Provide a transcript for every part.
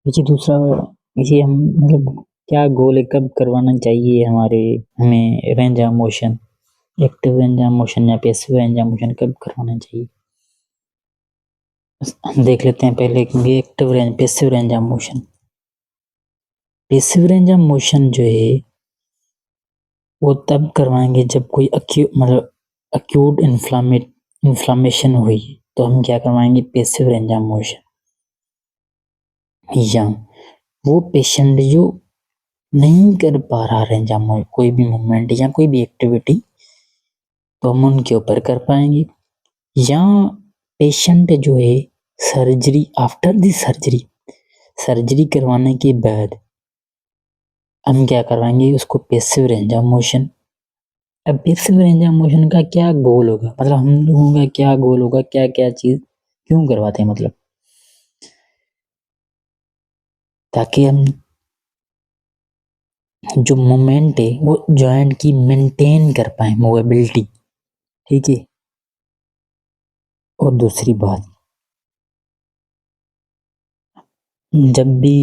देखिए दूसरा, ये हम मतलब क्या गोल है, कब करवाना चाहिए हमें range of motion, active range of motion या पैसिव रेंज ऑफ मोशन कब करवाना चाहिए। हम देख लेते हैं पहले कि active range, passive range of motion. Passive range of motion जो है वो तब करवाएंगे जब कोई अक्यूट इन्फ्लामेशन हुई तो हम क्या करवाएंगे, पैसिव रेंज ऑफ मोशन। या वो पेशेंट जो नहीं कर पा रहा रेंज ऑफ मोशन, कोई भी मूवमेंट या कोई भी एक्टिविटी, तो हम उनके ऊपर कर पाएंगे। या पेशेंट जो है सर्जरी, आफ्टर दी सर्जरी करवाने के बाद हम क्या करवाएंगे उसको, पैसिव रेंज ऑफ मोशन। अब पैसिव रेंज ऑफ मोशन का क्या गोल होगा, मतलब हम लोगों का क्या गोल होगा, क्या क्या चीज क्यों करवाते हैं, मतलब ताकि हम जो मूवमेंट है वो जॉइंट की मेंटेन कर पाए, मूवेबिलिटी। ठीक है। और दूसरी बात, जब भी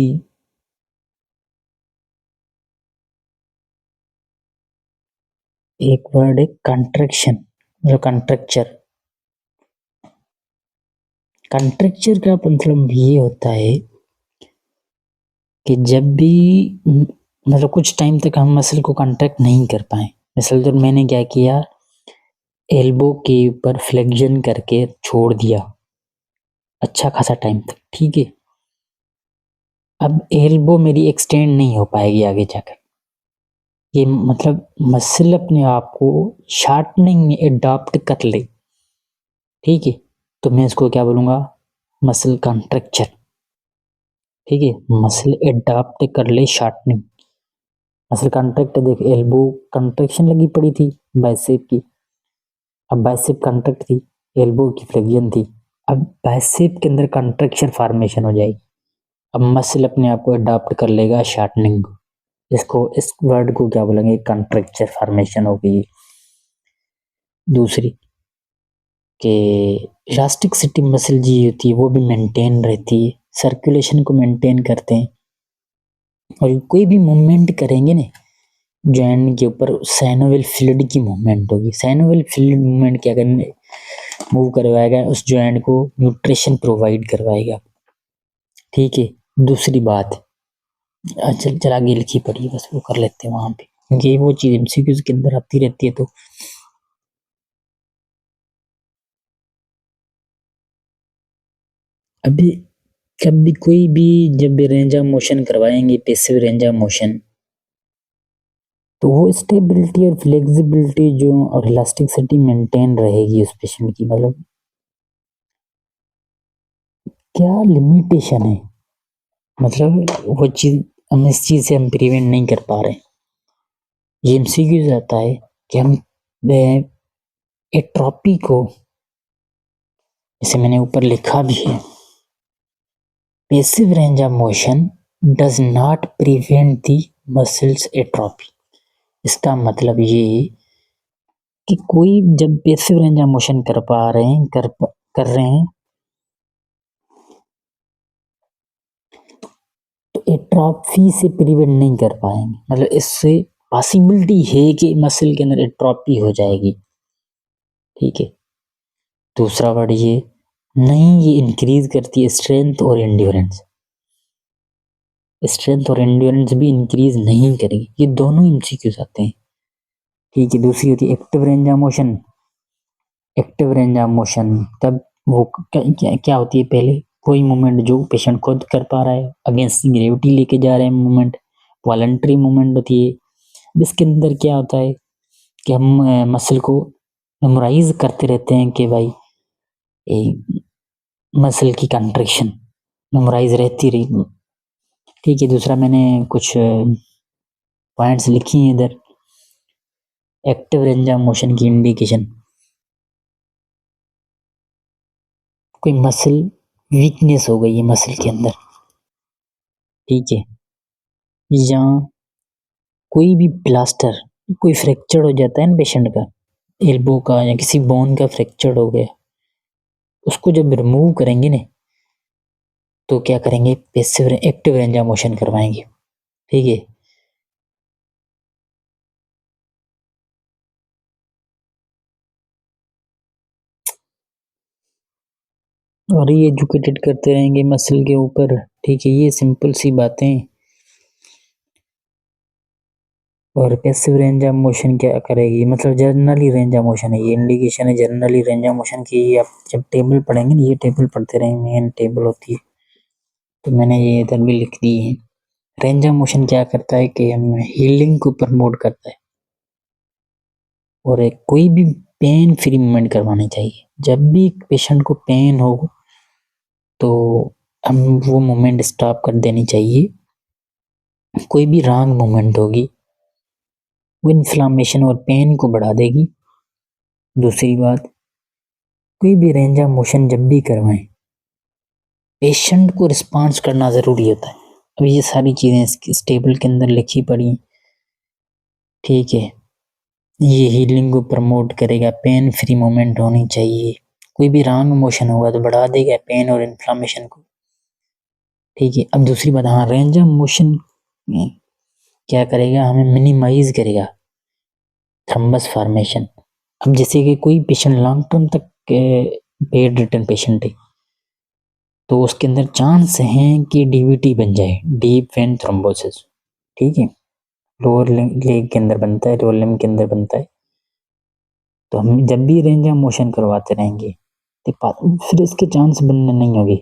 एक वर्ड है कंट्रैक्शन, मतलब कंट्रक्चर का मतलब ये होता है कि जब भी मतलब कुछ टाइम तक हम मसल को कंट्रैक्ट नहीं कर पाए। मिसल तो मैंने क्या किया, एल्बो के ऊपर फ्लेक्शन करके छोड़ दिया अच्छा खासा टाइम तक, ठीक है। अब एल्बो मेरी एक्सटेंड नहीं हो पाएगी आगे जाकर, ये मतलब मसल अपने आप को शार्पनिंग में एडॉप्ट कर ले, ठीक है। तो मैं इसको क्या बोलूँगा, मसल कंट्रक्चर, ठीक है। मसल एडॉप्ट कर ले शार्पनिंग, मसल कंट्रैक्ट। देख, एल्बो कंट्रैक्शन लगी पड़ी थी बाइसेप की, अब बाइसेप कंट्रैक्ट थी, एल्बो की फ्लेक्शन थी, अब बाइसेप के अंदर कंट्रैक्शन फॉर्मेशन हो जाएगी। अब मसल अपने आप को अडॉप्ट कर लेगा शार्टनिंग को, इस वर्ड को क्या बोलेंगे, कंट्रैक्चर फॉर्मेशन हो गई। दूसरी के इलास्टिसिटी मसल जी होती है वो भी मेंटेन रहती है, सर्कुलेशन को मेंटेन करते हैं। और कोई भी मूवमेंट करेंगे ना जॉइंट के ऊपर, साइनोवियल फ्लूइड की मूवमेंट होगी। साइनोवियल फ्लूइड मूवमेंट क्या करने मूव करवाएगा, उस जॉइंट को न्यूट्रिशन प्रोवाइड करवाएगा, ठीक है। दूसरी बात, चल आगे लिखी पड़ी बस वो कर लेते हैं वहां पे, क्योंकि वो चीज एमसीक्यूज के अंदर आती रहती है। तो अभी कभी कोई भी जब भी रेंज ऑफ मोशन करवाएंगे, पैसिव रेंज ऑफ मोशन, तो वो स्टेबिलिटी और फ्लेक्सिबिलिटी जो और इलास्टिसिटी मेंटेन रहेगी उस पेशेंट की। मतलब क्या लिमिटेशन है, मतलब वो चीज हम इस चीज से हम प्रिवेंट नहीं कर पा रहे। ये एमसीक्यूज आता है कि हम एट्रोपी को, जैसे मैंने ऊपर लिखा भी है, passive range of motion does not prevent the muscles atrophy. इसका मतलब ये कि कोई जब पैसिव रेंज ऑफ मोशन कर पा रहे हैं, कर रहे हैं, तो एट्रोफी से प्रिवेंट नहीं कर पाएंगे। मतलब इससे पॉसिबिलिटी है कि मसल के अंदर एट्रोपी हो जाएगी, ठीक है। दूसरा वर्ड ये नहीं, ये इंक्रीज करती है स्ट्रेंथ और एंड्योरेंस। स्ट्रेंथ और एंड्योरेंस भी इंक्रीज नहीं करेगी, ये दोनों एमसीक्यूज आते हैं, ठीक है। दूसरी होती है active range of motion. Active range of motion तब वो क्या होती है, पहले कोई मूवमेंट जो पेशेंट खुद कर पा रहा है, अगेंस्ट ग्रेविटी लेके जा रहे हैं मूवमेंट, वॉलंटरी मूवमेंट होती है। इसके अंदर क्या होता है कि हम मसल को मेमोराइज करते रहते हैं कि भाई मसल की कंट्रैक्शन मेमोराइज रहती रही, ठीक है। दूसरा मैंने कुछ पॉइंट्स लिखी हैं इधर, एक्टिव रेंज ऑफ मोशन की इंडिकेशन। कोई मसल वीकनेस हो गई है मसल के अंदर, ठीक है। या कोई भी प्लास्टर, कोई फ्रैक्चर हो जाता है ना पेशेंट का, एल्बो का या किसी बोन का फ्रैक्चर हो गया, उसको जब रिमूव करेंगे ना तो क्या करेंगे, passive active range of motion करवाएंगे। ठीक है, और ये एजुकेटेड करते रहेंगे मसल के ऊपर। ठीक है, ये सिंपल सी बातें। और पैसिव रेंज ऑफ मोशन क्या करेगी, मतलब जर्नली रेंज ऑफ मोशन है, ये इंडिकेशन है जर्नली रेंज ऑफ मोशन की। आप जब टेबल पढ़ेंगे ना, ये टेबल पढ़ते रहेंगे, मेन टेबल होती है, तो मैंने ये इधर भी लिख दी है। रेंज ऑफ मोशन क्या करता है कि हम हीलिंग को प्रमोट करता है, और एक कोई भी पेन फ्री मूवमेंट करवानी चाहिए। जब भी पेशेंट को पेन हो तो हम वो मूवमेंट स्टॉप कर देनी चाहिए। कोई भी रॉन्ग मूवमेंट होगी वो इन्फ्लामेशन और पेन को बढ़ा देगी। दूसरी बात, कोई भी रेंज ऑफ मोशन जब भी करवाएं, पेशेंट को रिस्पॉन्स करना ज़रूरी होता है। अब ये सारी चीज़ें इस टेबल के अंदर लिखी पड़ी। ठीक है, ये हीलिंग को प्रमोट करेगा, पेन फ्री मूवमेंट होनी चाहिए, कोई भी रॉन्ग मोशन होगा तो बढ़ा देगा पेन और इन्फ्लामेशन को। ठीक है, अब दूसरी बात, हाँ, रेंज ऑफ मोशन क्या करेगा, हमें मिनिमाइज करेगा थ्रम्बस फॉर्मेशन। अब जैसे कि कोई पेशेंट लॉन्ग टर्म तक बेड रिटर्न पेशेंट है, तो उसके अंदर चांस हैं कि डीवीटी बन जाए, डीप वेन थ्रोम्बोसिस। ठीक है, लोअर लेग के अंदर बनता है, लोअर लिम्ब के अंदर बनता है। तो हम जब भी रेंज ऑफ मोशन करवाते रहेंगे तो फिर इसके चांस बनने नहीं होगी,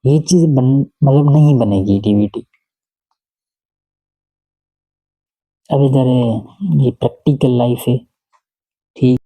ये चीज मतलब नहीं बनेगी डीवीटी। अब इधर ये प्रैक्टिकल लाइफ है। ठीक।